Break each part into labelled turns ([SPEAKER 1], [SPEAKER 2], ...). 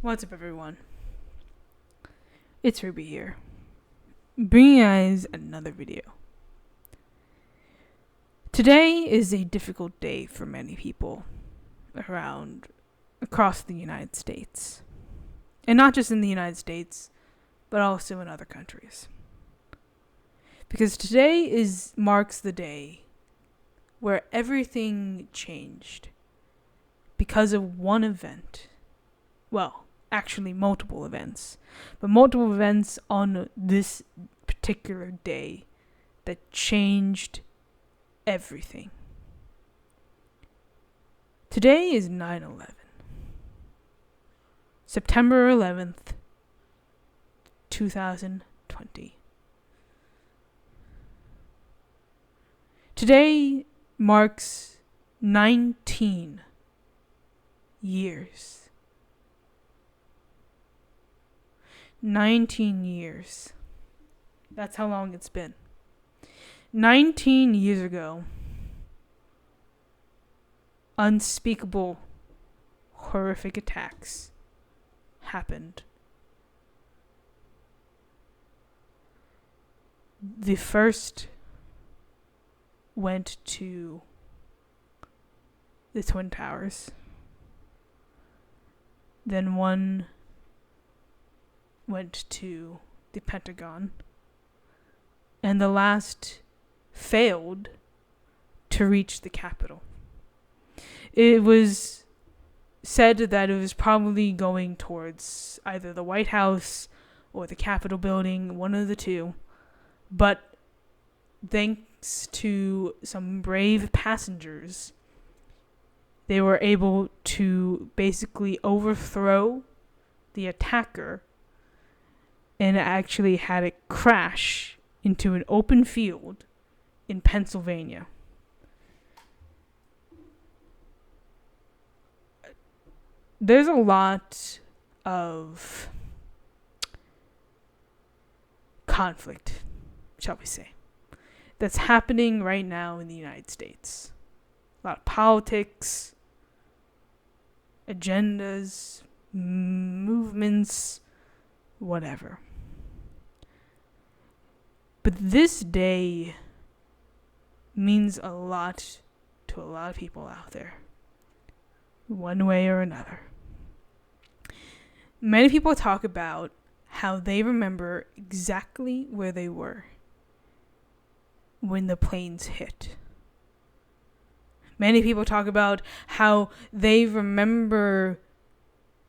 [SPEAKER 1] What's up, everyone? It's Ruby here, bringing you guys another video. Today is a difficult day for many people across the United States. And not just in the United States, but also in other countries. Because today marks the day where everything changed because of one event. Well, actually multiple events, but multiple events on this particular day that changed everything. Today is 9/11. September 11th, 2020. Today marks 19 years. 19 years. That's how long it's been. 19 years ago, unspeakable, horrific attacks happened. The first went to the Twin Towers. Then one went to the Pentagon. And the last failed to reach the Capitol. It was said that it was probably going towards either the White House or the Capitol building, one of the two. But thanks to some brave passengers, they were able to basically overthrow the attacker and actually had it crash into an open field in Pennsylvania. There's a lot of conflict, shall we say, that's happening right now in the United States. A lot of politics, agendas, movements, whatever. But this day means a lot to a lot of people out there, one way or another. Many people talk about how they remember exactly where they were when the planes hit. Many people talk about how they remember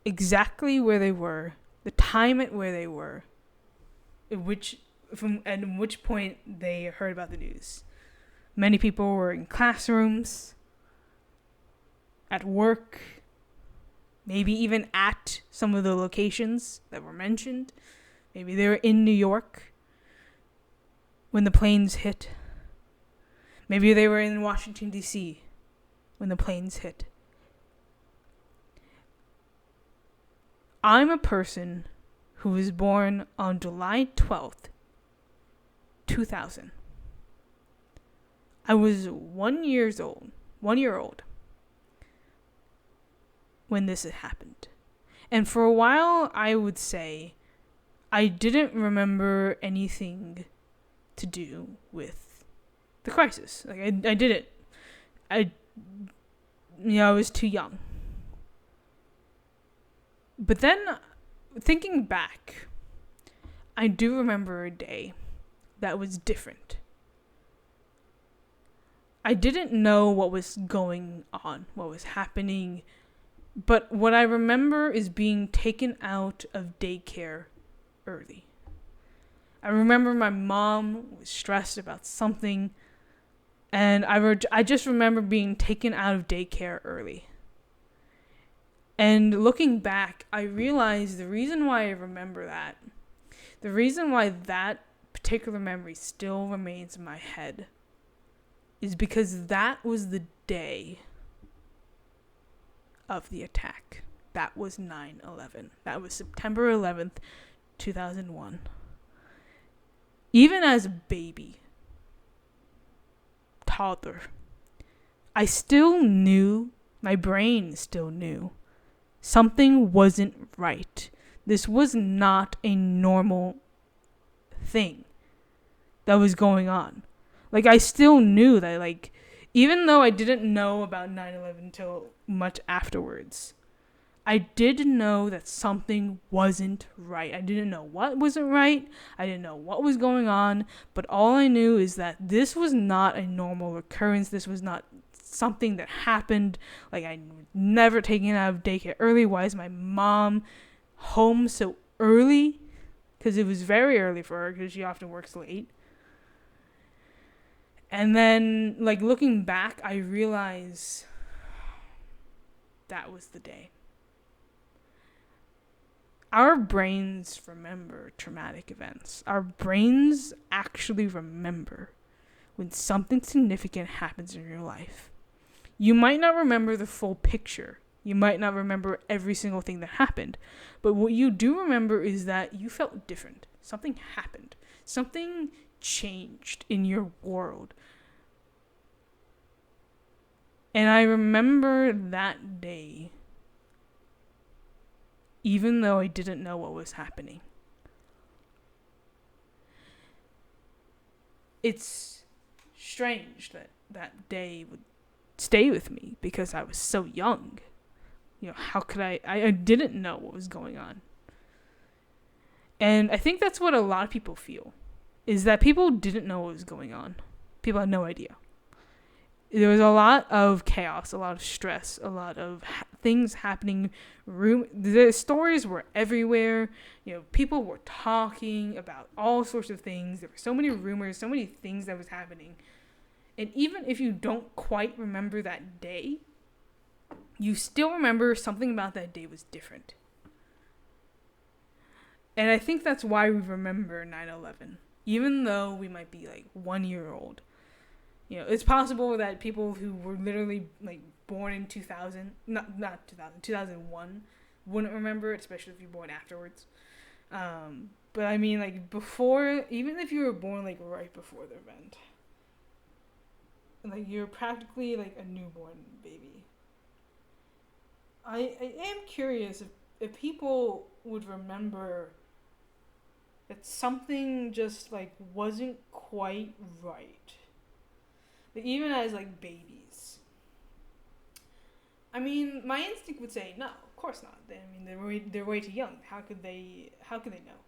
[SPEAKER 1] exactly where they were, the time at where they were, at which point they heard about the news. Many people were in classrooms, at work, maybe even at some of the locations that were mentioned. Maybe they were in New York when the planes hit. Maybe they were in Washington, D.C. when the planes hit. I'm a person who was born on July 12th, 2000. I was 1 year old when this had happened. And for a while, I would say I didn't remember anything to do with the crisis. Like, I didn't. I was too young. But then, thinking back, I do remember a day that was different. I didn't know what was going on, what was happening, but what I remember is being taken out of daycare early. I remember my mom was stressed about something, and I just remember being taken out of daycare early. And looking back, I realized the reason why I remember that, the reason why that particular memory still remains in my head, is because that was the day of the attack. That was 9/11. That was September 11th, 2001. Even as a baby, toddler, I still knew, my brain still knew, something wasn't right. This was not a normal thing that was going on. Like, I still knew that, like, even though I didn't know about 9/11 until much afterwards, I did know that something wasn't right. I didn't know what wasn't right. I didn't know what was going on. But all I knew is that this was not a normal occurrence. This was not something that happened. Like, I never taken out of daycare early. Why is my mom home so early? Because it was very early for her because she often works late. And then, like, looking back, I realized that was the day. Our brains remember traumatic events. Our brains actually remember when something significant happens in your life. You might not remember the full picture. You might not remember every single thing that happened. But what you do remember is that you felt different. Something happened. Something changed in your world. And I remember that day, even though I didn't know what was happening. It's strange that that day would stay with me because I was so young. How could I didn't know what was going on. And I think that's what a lot of people feel, is that people didn't know what was going on. People had no idea. There was a lot of chaos, a lot of stress, a lot of things happening. The stories were everywhere. People were talking about all sorts of things. There were so many rumors, so many things that was happening. And even if you don't quite remember that day, you still remember something about that day was different. And I think that's why we remember 9/11, even though we might be like 1 year old. It's possible that people who were literally like born in 2000, not 2000, 2001 wouldn't remember it, especially if you're born afterwards. But I mean, like, before, even if you were born like right before the event, like, you're practically like a newborn baby. I am curious if people would remember that something just like wasn't quite right. Like, even as like babies. I mean, my instinct would say no, of course not. They're way too young. How could they know?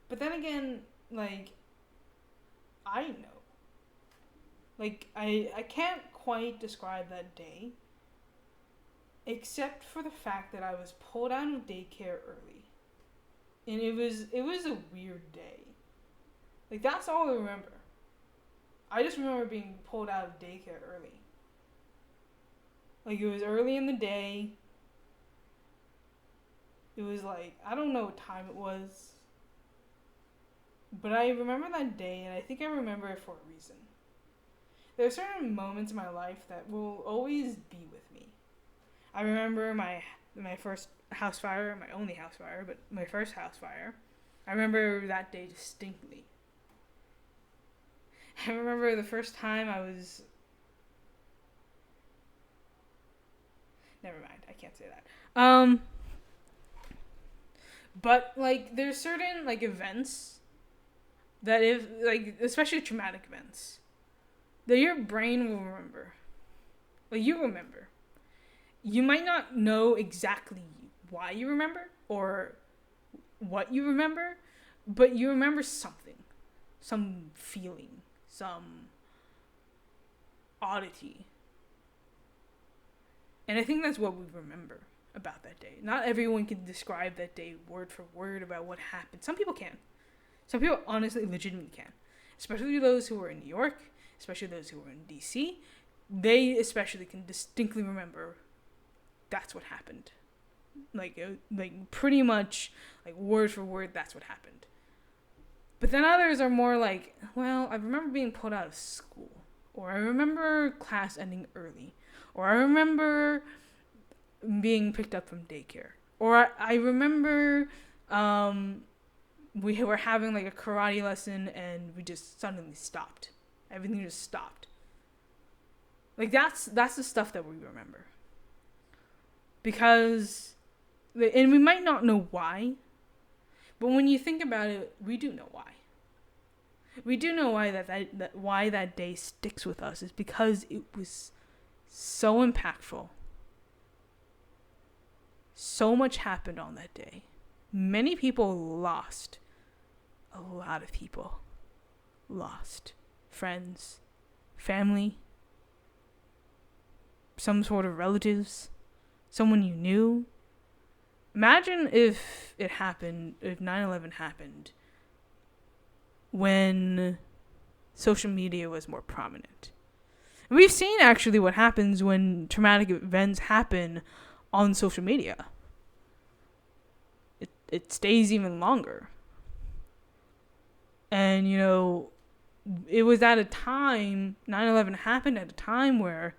[SPEAKER 1] But then again, like, I know. Like, I can't quite describe that day, except for the fact that I was pulled out of daycare early. And it was a weird day. Like, that's all I remember. I just remember being pulled out of daycare early. Like, it was early in the day. It was like, I don't know what time it was. But I remember that day, and I think I remember it for a reason. There are certain moments in my life that will always be with me. I remember my first house fire, my only house fire, but my first house fire. I remember that day distinctly. I remember the first time I was... Never mind, I can't say that. But, like, there's certain, like, events that if, like, especially traumatic events, that your brain will remember. Like, you remember. You might not know exactly why you remember or what you remember, but you remember something. Some feeling. Some oddity. And I think that's what we remember about that day. Not everyone can describe that day word for word about what happened. Some people can. Some people honestly, legitimately can. Especially those who were in New York, especially those who were in DC. They especially can distinctly remember that's what happened. Like pretty much, like, word for word, that's what happened. But then others are more like, well, I remember being pulled out of school. Or I remember class ending early. Or I remember being picked up from daycare. Or I remember we were having like a karate lesson and we just suddenly stopped. Everything just stopped. Like, that's the stuff that we remember. Because And we might not know why, but when you think about it, we do know why. We do know why why that day sticks with us is because it was so impactful. So much happened on that day. Many people lost. A lot of people lost. Friends, family, some sort of relatives, someone you knew. Imagine if 9/11 happened when social media was more prominent. And we've seen actually what happens when traumatic events happen on social media. It stays even longer. And, it was at a time, 9/11 happened at a time where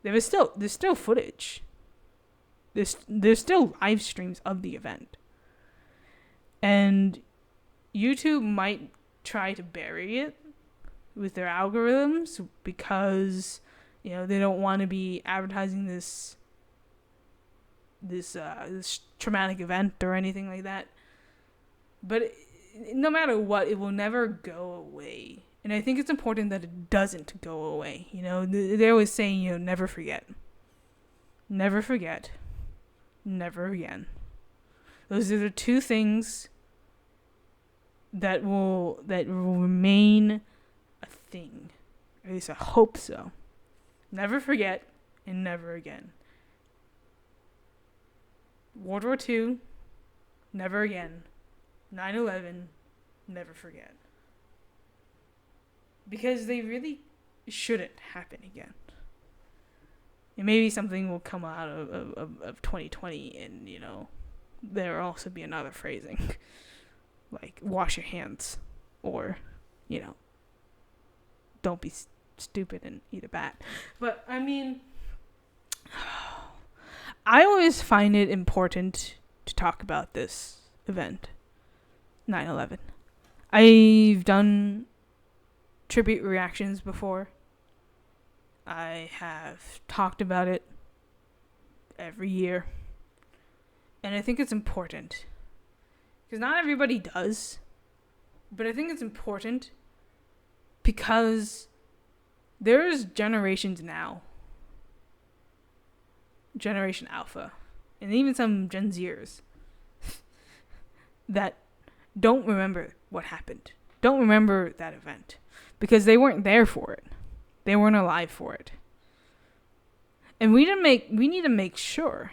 [SPEAKER 1] there's still footage. There's still live streams of the event. And YouTube might try to bury it with their algorithms because, they don't want to be advertising this traumatic event or anything like that. But no matter what, it will never go away. And I think it's important that it doesn't go away. They're always saying, never forget. Never forget. Never again. Those are the two things that will remain a thing. At least I hope so. Never forget and never again. World War II, never again. 9/11, never forget. Because they really shouldn't happen again. And maybe something will come out of 2020 and, there will also be another phrasing. Like, wash your hands. Or, don't be stupid and eat a bat. But, I always find it important to talk about this event, 9/11. I've done tribute reactions before. I have talked about it every year. And I think it's important. Because not everybody does. But I think it's important because there's generations now. Generation Alpha. And even some Gen Zers. That don't remember what happened. Don't remember that event. Because they weren't there for it. They weren't alive for it. And we need to make sure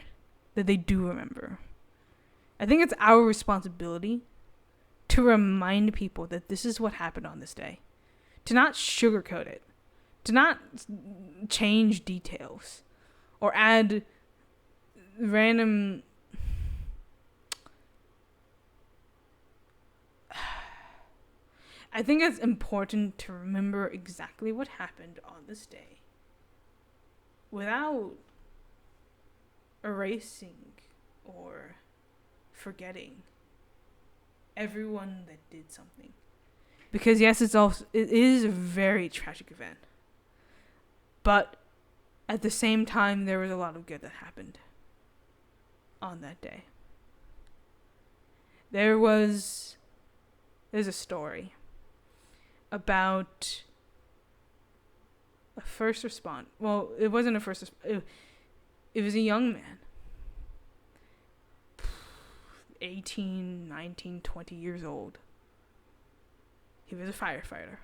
[SPEAKER 1] that they do remember. I think it's our responsibility to remind people that this is what happened on this day. To not sugarcoat it. To not change details. Or add random... I think it's important to remember exactly what happened on this day without erasing or forgetting everyone that did something. Because yes, it is a very tragic event. But at the same time, there was a lot of good that happened on that day. There's a story about a first responder. Well, it wasn't a first responder. It was a young man. 18, 19, 20 years old. He was a firefighter.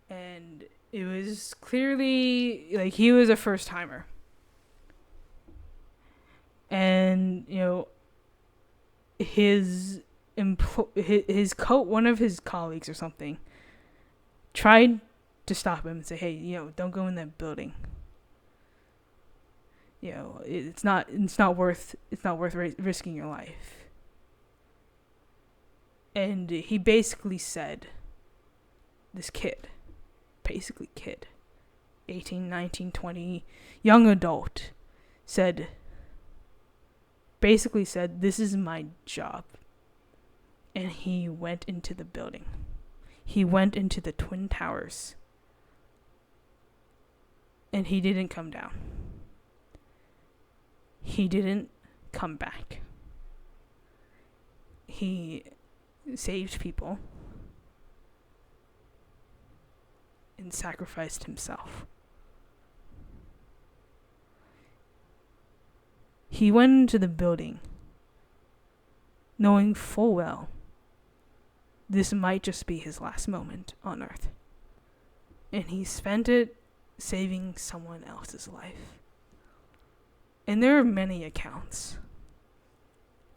[SPEAKER 1] And it was clearly, like, he was a first timer. And, one of his colleagues or something tried to stop him and say, hey, don't go in that building. It's not worth risking your life. And he basically said, this kid, 18, 19, 20, young adult, basically said, this is my job. And he went into the building. He went into the Twin Towers. And he didn't come down. he didn't come back. He saved people and sacrificed himself. He went into the building knowing full well this might just be his last moment on Earth. And he spent it saving someone else's life. And there are many accounts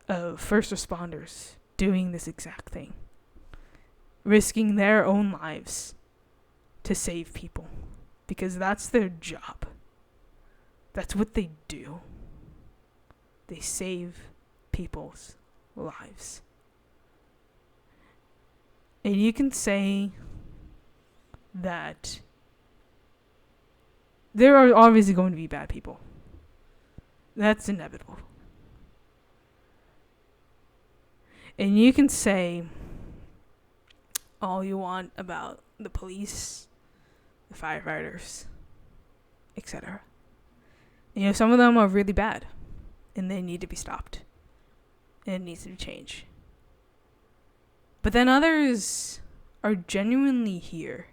[SPEAKER 1] of first responders doing this exact thing, risking their own lives to save people, because that's their job. That's what they do. They save people's lives. And you can say that there are obviously going to be bad people. That's inevitable. And you can say all you want about the police, the firefighters, etc. Some of them are really bad, and they need to be stopped, and it needs to change. But then others are genuinely here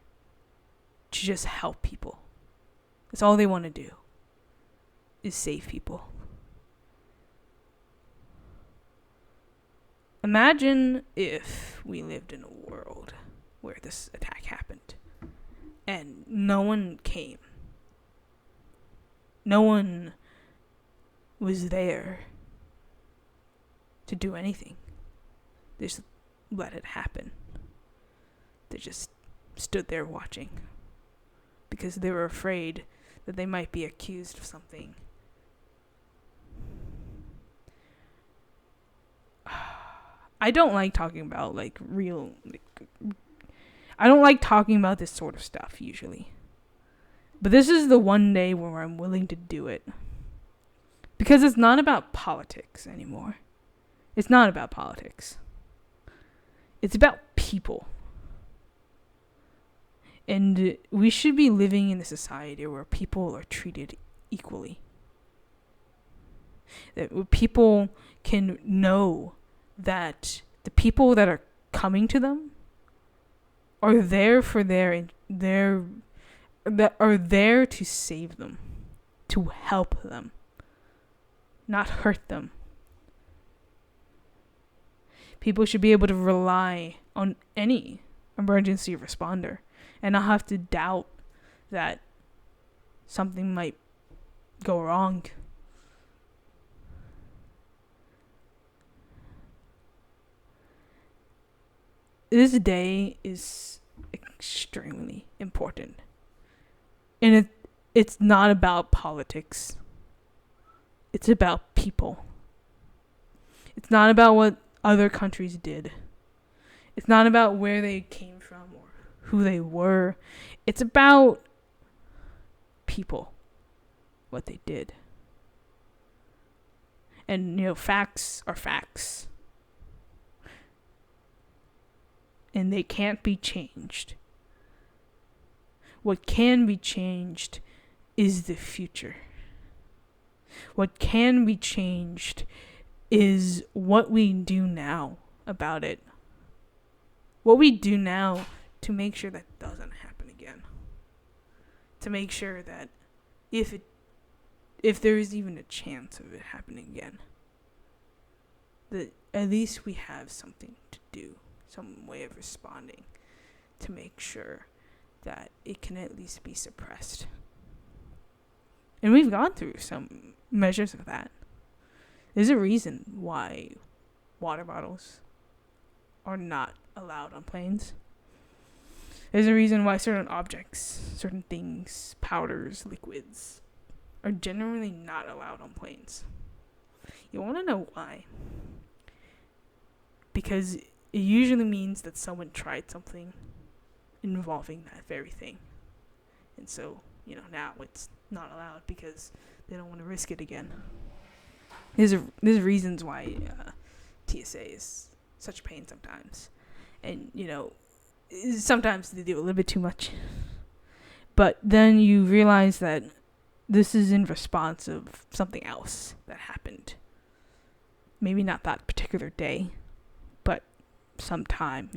[SPEAKER 1] to just help people. That's all they want to do, is save people. Imagine if we lived in a world where this attack happened and no one came. No one was there to do anything. They just let it happen. They just stood there watching because they were afraid that they might be accused of something. I don't like talking about I don't like talking about this sort of stuff usually. But this is the one day where I'm willing to do it. Because it's not about politics anymore. It's not about politics. It's about people. And we should be living in a society where people are treated equally. That people can know that the people that are coming to them are there for that are there to save them, to help them, not hurt them. People should be able to rely on any emergency responder and not have to doubt that something might go wrong. This day is extremely important. And it's not about politics. It's about people. It's not about what other countries did. It's not about where they came from or who they were. It's about people, what they did. And, facts are facts. And they can't be changed. What can be changed is the future. What can be changed is what we do now about it. What we do now to make sure that doesn't happen again. To make sure that if there is even a chance of it happening again, that at least we have something to do, some way of responding to make sure that it can at least be suppressed. And we've gone through some measures of that. There's a reason why water bottles are not allowed on planes. There's a reason why certain objects, certain things, powders, liquids, are generally not allowed on planes. You want to know why? Because it usually means that someone tried something involving that very thing. And so, now it's not allowed because they don't want to risk it again. There's reasons why TSA is such a pain sometimes. And, sometimes they do a little bit too much. But then you realize that this is in response of something else that happened. Maybe not that particular day, but sometime,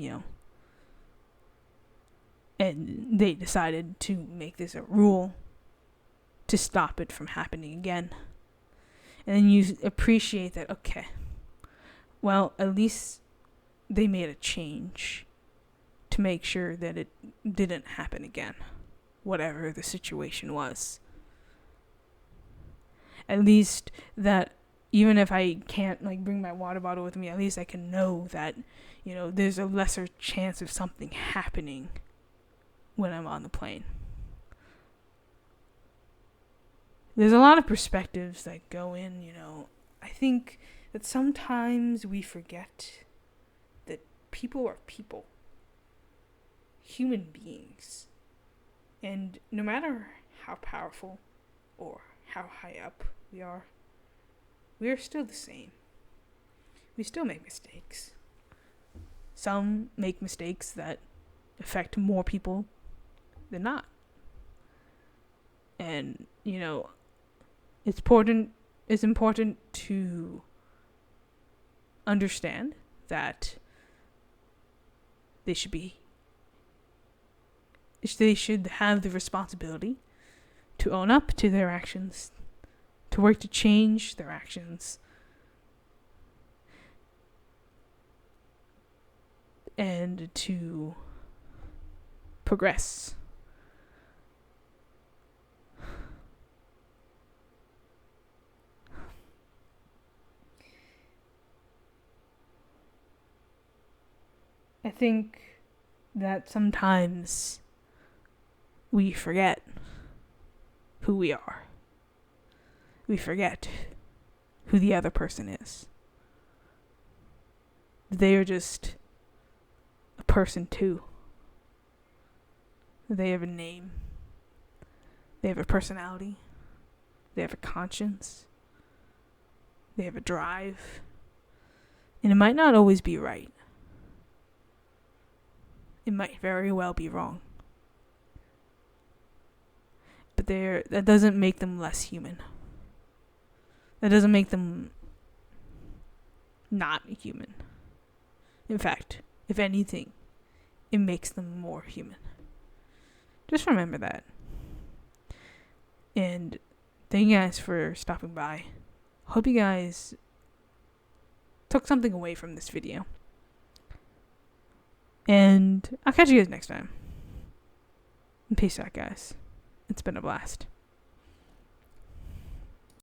[SPEAKER 1] And they decided to make this a rule to stop it from happening again. And then you appreciate that, okay, well, at least they made a change to make sure that it didn't happen again, whatever the situation was. At least that even if I can't bring my water bottle with me, at least I can know that, there's a lesser chance of something happening when I'm on the plane. There's a lot of perspectives that go in, I think that sometimes we forget that people are people, human beings. And no matter how powerful or how high up we are still the same. We still make mistakes. Some make mistakes that affect more people than not. And, it's important to understand that they should have the responsibility to own up to their actions, to work to change their actions, and to progress. I think that sometimes we forget who we are. We forget who the other person is. They are just a person too. They have a name. They have a personality. They have a conscience. They have a drive. And it might not always be right. It might very well be wrong. But that doesn't make them less human. That doesn't make them not human. In fact, if anything, it makes them more human. Just remember that. And thank you guys for stopping by. Hope you guys took something away from this video. And I'll catch you guys next time. And peace out, guys. It's been a blast.